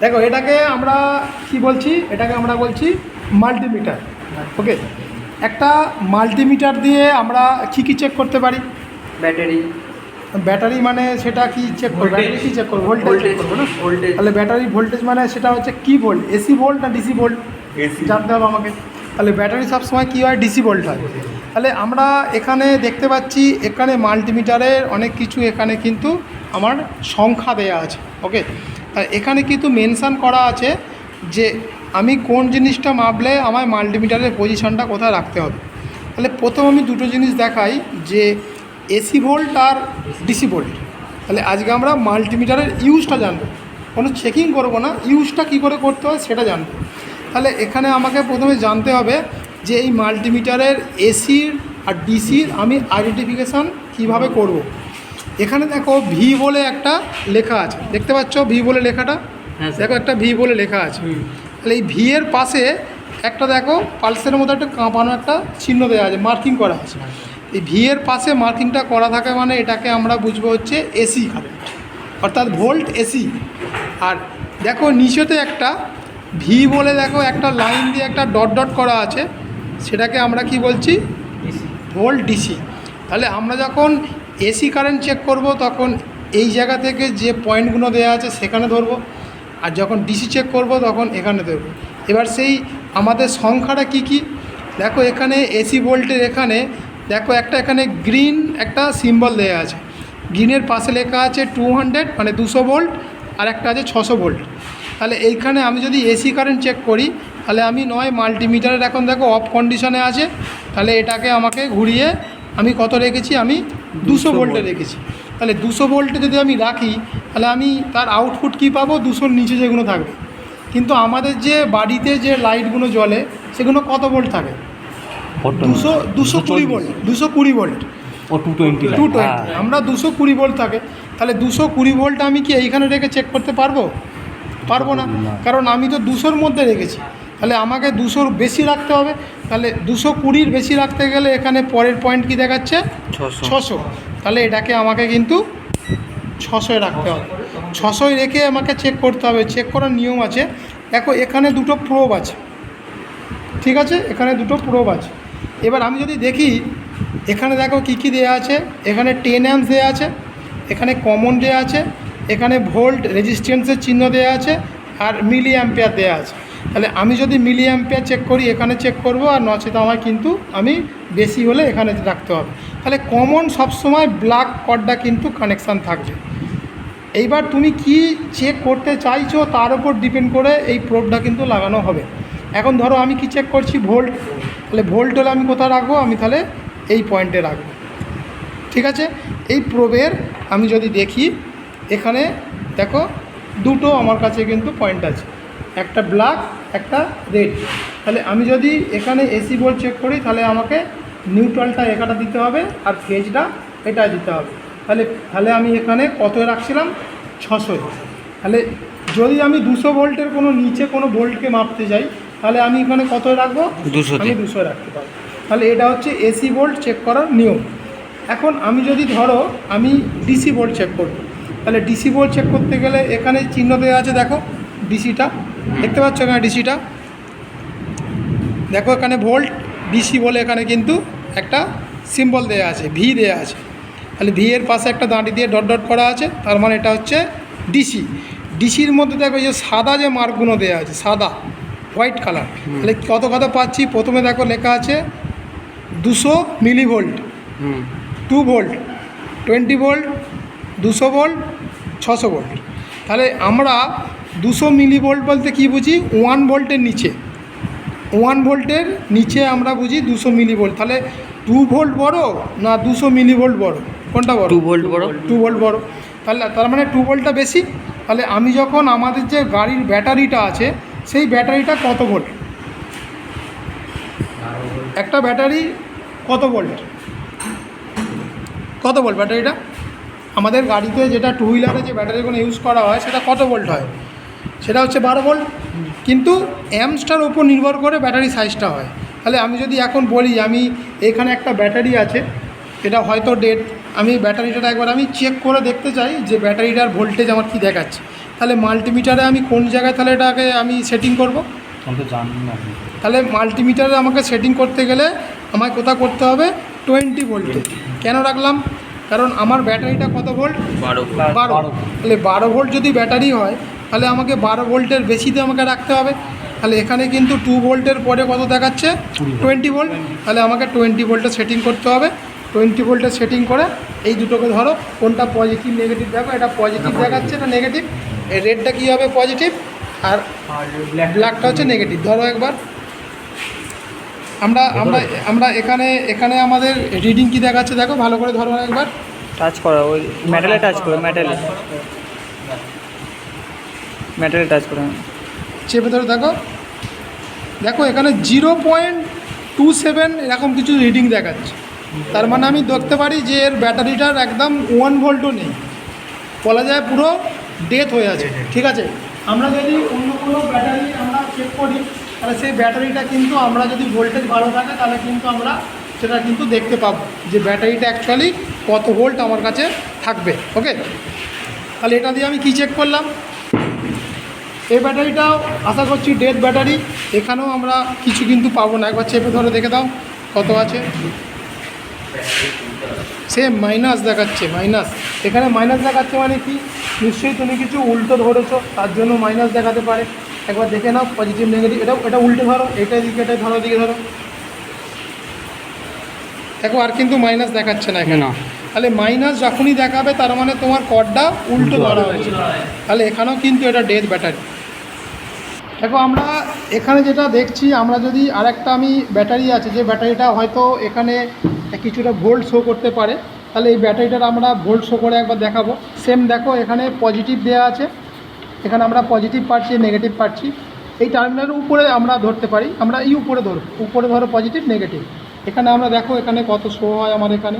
দেখো এটাকে আমরা কি বলছি, এটাকে আমরা বলছি মাল্টিমিটার। ওকে, একটা মাল্টিমিটার দিয়ে আমরা কী চেক করতে পারি? ব্যাটারি মানে সেটা কি চেক করবো? ব্যাটারি কি চেক করবো? ভোল্টেজ চেক করবো না? তাহলে ব্যাটারি ভোল্টেজ মানে সেটা হচ্ছে কি ভোল্ট, এসি ভোল্ট না ডিসি ভোল্ট জানতে হবে আমাকে। তাহলে ব্যাটারি সবসময় কী হয়, ডিসি ভোল্ট হয়। তাহলে আমরা এখানে দেখতে পাচ্ছি এখানে মাল্টিমিটারের অনেক কিছু এখানে কিন্তু আমার সংখ্যা দেয়া আছে। ওকে, এখানে কিন্তু মেনশান করা আছে যে আমি কোন জিনিসটা মাপলে আমার মাল্টিমিটারের পজিশনটা কোথায় রাখতে হবে। তাহলে প্রথম আমি দুটো জিনিস দেখাই, যে এসি ভোল্ট আর ডিসি ভোল্ট। তাহলে আজকে আমরা মাল্টিমিটারের ইউজটা জানবো, কোনো চেকিং করবো না, ইউজটা কী করে করতে হয় সেটা জানবো। তাহলে এখানে আমাকে প্রথমে জানতে হবে যে এই মাল্টিমিটারের এসির আর ডিসির আমি আইডেন্টিফিকেশান কীভাবে করব। এখানে দেখো ভি বলে একটা লেখা আছে, দেখতে পাচ্ছ ভি বলে লেখাটা? দেখো একটা ভি বলে লেখা আছে। তাহলে এই ভি এর পাশে একটা দেখো পালসের মতো একটা কাঁপানো একটা চিহ্ন দেওয়া আছে, মার্কিং করা আছে। এই ভি এর পাশে মার্কিংটা করা থাকে মানে এটাকে আমরা বুঝবো হচ্ছে এসি কারেন্ট, অর্থাৎ ভোল্ট এসি। আর দেখো নিচেতে একটা ভি বলে দেখো একটা লাইন দিয়ে একটা ডট ডট করা আছে, সেটাকে আমরা কি বলছি? Volt DC. তাহলে আমরা যখন এসি কারেন্ট চেক করব তখন এই জায়গা থেকে যে পয়েন্টগুলো দেওয়া আছে সেখানে ধরবো, আর যখন ডিসি চেক করব তখন এখানে ধরবো। এবার সেই আমাদের সংখ্যাটা কি কি দেখো, এখানে এসি ভোল্টের এখানে দেখো একটা এখানে গ্রিন একটা সিম্বল দেওয়া আছে, গ্রিনের পাশে লেখা আছে 200 মানে 200 ভোল্ট, আর একটা আছে 600 ভোল্ট। তাহলে এইখানে আমি যদি এসি কারেন্ট চেক করি তাহলে আমি নয় মাল্টিমিটারের এখন দেখো অফ কন্ডিশনে আছে, তাহলে এটাকে আমাকে ঘুরিয়ে আমি কত রেখেছি, আমি 200 ভোল্টে রেখেছি। তাহলে 200 ভোল্টে যদি আমি রাখি তাহলে আমি তার আউটপুট কি পাবো, 200-র নিচে যেগুলো থাকবে। কিন্তু আমাদের যে বাড়িতে যে লাইটগুলো জ্বলে সেগুলো কত ভোল্ট থাকে? 220 ভোল্ট, 220 ভোল্ট ও 220 আমরা 220 ভোল্ট থাকে। তাহলে 220 ভোল্ট আমি কি এইখানে রেখে চেক করতে পারবো? পারবো না, কারণ আমি তো 200-র মধ্যে রেখেছি। তাহলে আমাকে 200-র বেশি রাখতে হবে। তাহলে 220-র বেশি রাখতে গেলে এখানে পরের পয়েন্ট কি দেখাচ্ছে? 600। তাহলে এটাকে আমাকে কিন্তু 600-এ রাখতে হবে। 600-এ রেখে আমাকে চেক করতে হবে। চেক করার নিয়ম আছে, দেখো এখানে দুটো প্রোব আছে, ঠিক আছে, এখানে দুটো প্রোব আছে। এবার আমি যদি দেখি এখানে দেখো কী কী দেওয়া আছে, এখানে 10 অ্যাম্পস দেওয়া আছে, এখানে কমন দেওয়া আছে, এখানে ভোল্ট রেজিস্ট্যান্সের চিহ্ন দেওয়া আছে, আর মিলি অ্যাম্পিয়ার দেওয়া আছে। তাহলে আমি যদি মিলি অ্যাম্পিয়ার চেক করি এখানে চেক করব, আর নচেত আমার কিন্তু আমি বেশি হলে এখানে রাখতে হবে। তাহলে কমন সবসময় ব্ল্যাক কর্ডটা কিন্তু কানেকশান থাকবে। এইবার তুমি কি চেক করতে চাইছো তার উপর ডিপেন্ড করে এই প্রোবটা কিন্তু লাগানো হবে। এখন ধরো আমি কি চেক করছি, ভোল্ট। তাহলে ভোল্ট হলে আমি কোথায় রাখবো, আমি তাহলে এই পয়েন্টে রাখবো, ঠিক আছে। এই প্রোবের আমি যদি দেখি এখানে দেখো দুটো আমার কাছে কিন্তু পয়েন্ট আছে, একটা ব্ল্যাক একটা রেড। তাহলে আমি যদি এখানে এসি ভোল্ট চেক করি তাহলে আমাকে নিউট্রালটা এখানে দিতে হবে আর ফেজটা এটা দিতে হবে। তাহলে আমি এখানে কত রাখছিলাম, 600। তাহলে যদি আমি 200 ভোল্টের কোনো নিচে কোনো ভোল্টকে মাপতে যাই তাহলে আমি এখানে কত রাখবো, 200 আমি 200 রাখতে পারবো। তাহলে এটা হচ্ছে এসি ভোল্ট চেক করার নিয়ম। এখন আমি যদি ধরো আমি ডিসি ভোল্ট চেক করব, তাহলে ডিসি ভোল্ট চেক করতে গেলে এখানে চিহ্ন দেওয়া আছে, দেখো ডিসিটা দেখতে পাচ্ছ, এখানে ডিসিটা দেখো, এখানে ভোল্ট ডিসি বলে এখানে কিন্তু একটা সিম্বল দেওয়া আছে, ভি দেওয়া আছে। তাহলে ভি এর পাশে একটা দাঁড়ি দিয়ে ডট ডট করা আছে, তার মানে এটা হচ্ছে ডিসি। ডিসির মধ্যে দেখো যে সাদা যে মার্কগুলো দেওয়া আছে, সাদা হোয়াইট কালার। তাহলে কত কথা পাচ্ছি, প্রথমে দেখো লেখা আছে 200 millivolt, 2 volt, 20 volt, 200 volt, 600 volt. তাহলে আমরা 200 মিলিভোল্ট বলতে কি বুঝি, 1 ভোল্টের নিচে, 1 ভোল্টের নিচে আমরা বুঝি 200 মিলিভোল্ট। তাহলে 2 ভোল্ট বড় না 200 মিলিভোল্ট বড়, কোনটা বড়? 2 ভোল্ট বড়। 2 ভোল্ট বড়। তাহলে তার মানে 2 ভোল্টটা বেশি। তাহলে আমি যখন আমাদের যে গাড়ির ব্যাটারিটা আছে সেই ব্যাটারিটা কত ভোল্ট, একটা ব্যাটারি কত ভোল্ট, কত ভোল্ট ব্যাটারিটা, আমাদের গাড়িতে যেটা টু হুইলারে যে ব্যাটারিগুলো ইউজ করা হয় সেটা কত ভোল্ট হয়, সেটা হচ্ছে 12 ভোল্ট। কিন্তু অ্যাম্পসটার উপর নির্ভর করে ব্যাটারি সাইজটা হয়। তাহলে আমি যদি এখন বলি আমি এখানে একটা ব্যাটারি আছে, এটা হয়তো ডেড, আমি ব্যাটারিটা একবার আমি চেক করে দেখতে চাই যে ব্যাটারিটার ভোল্টেজ আমার কী দেখাচ্ছে। তাহলে মাল্টিমিটারে আমি কোন জায়গায় তাহলে এটাকে আমি সেটিং করব? আমি তো জানি না। তাহলে মাল্টিমিটারে আমাকে সেটিং করতে গেলে আমায় কোথায় করতে হবে? 20 ভোল্টে। কেন রাখলাম? কারণ আমার ব্যাটারিটা কত ভোল্ট? 12। তাহলে 12 ভোল্ট যদি ব্যাটারি হয় তাহলে আমাকে 12 ভোল্টের বেশিতে আমাকে রাখতে হবে। তাহলে এখানে কিন্তু 2 ভোল্টের পরে কত দেখাচ্ছে? 20 ভোল্ট। তাহলে আমাকে 20 ভোল্টে সেটিং করতে হবে। 20 ভোল্টে সেটিং করে এই দুটোকে ধরো, কোনটা পজিটিভ নেগেটিভ দেখো। এটা পজিটিভ দেখাচ্ছে, এটা নেগেটিভ। এই রেডটা কী হবে? পজিটিভ, আর ব্ল্যাকটা হচ্ছে নেগেটিভ। ধরো একবার আমরা আমরা আমরা এখানে এখানে আমাদের রিডিং কি দেখাচ্ছে দেখো, ভালো করে ধরো একবার। টাচ করো, ওই মেটালে টাচ করো, মেটালে টাচ করো, চেপে ধরে দেখো, দেখো এখানে 0.27 এরকম কিছু রিডিং দেখাচ্ছে। তার মানে আমি দেখতে পারি যে এর ব্যাটারিটার একদম 1 ভোল্টও নেই, বলা যায় পুরো ডেথ হয়ে আছে। ঠিক আছে, আমরা যদি অন্য কোনো ব্যাটারি আমরা চেক করি তাহলে সেই ব্যাটারিটা কিন্তু আমরা যদি ভোল্টেজ ভালো থাকে তাহলে কিন্তু আমরা সেটা কিন্তু দেখতে পাবো যে ব্যাটারিটা অ্যাকচুয়ালি কত ভোল্ট আমার কাছে থাকবে। ওকে, তাহলে এটা দিয়ে আমি কী চেক করলাম? এই ব্যাটারিটাও আশা করছি ডেড ব্যাটারি, এখানেও আমরা কিছু কিন্তু পাবো না। একবার চেপে ধরে দেখে দাও কত আছে। সেম মাইনাস দেখাচ্ছে, মাইনাস। এখানে মাইনাস দেখাচ্ছে মানে কি? নিশ্চয়ই তুমি কিছু উল্টো ধরেছো, তার জন্য মাইনাস দেখাতে পারে। একবার দেখে নাও পজিটিভ নেগেটিভ। এটা উল্টো ধরো, এটা দিকে, এটা ধরো, দিকে ধরো, দেখো আর কিন্তু মাইনাস দেখাচ্ছে না এখানে। তাহলে মাইনাস যখনই দেখাবে তার মানে তোমার কর্ডটা উল্টো ধরা হয়েছে, তাহলে এখানেও কিন্তু এটা ডেথ ব্যাটারি। দেখো আমরা এখানে যেটা দেখছি, আমরা যদি আরেকটা আমি ব্যাটারি আছে, যে ব্যাটারিটা হয়তো এখানে কিছুটা ভোল্ট শো করতে পারে, তাহলে এই ব্যাটারিটার আমরা ভোল্ট শো করে একবার দেখাবো। সেম দেখো এখানে পজিটিভ দেওয়া আছে, এখানে আমরা পজিটিভ পাচ্ছি, নেগেটিভ পাচ্ছি। এই টার্মিনালের উপরে আমরা ধরতে পারি, আমরা এই উপরে ধরো, উপরে ধরো পজিটিভ নেগেটিভ। এখানে আমরা দেখো এখানে কত শো হয় আমার এখানে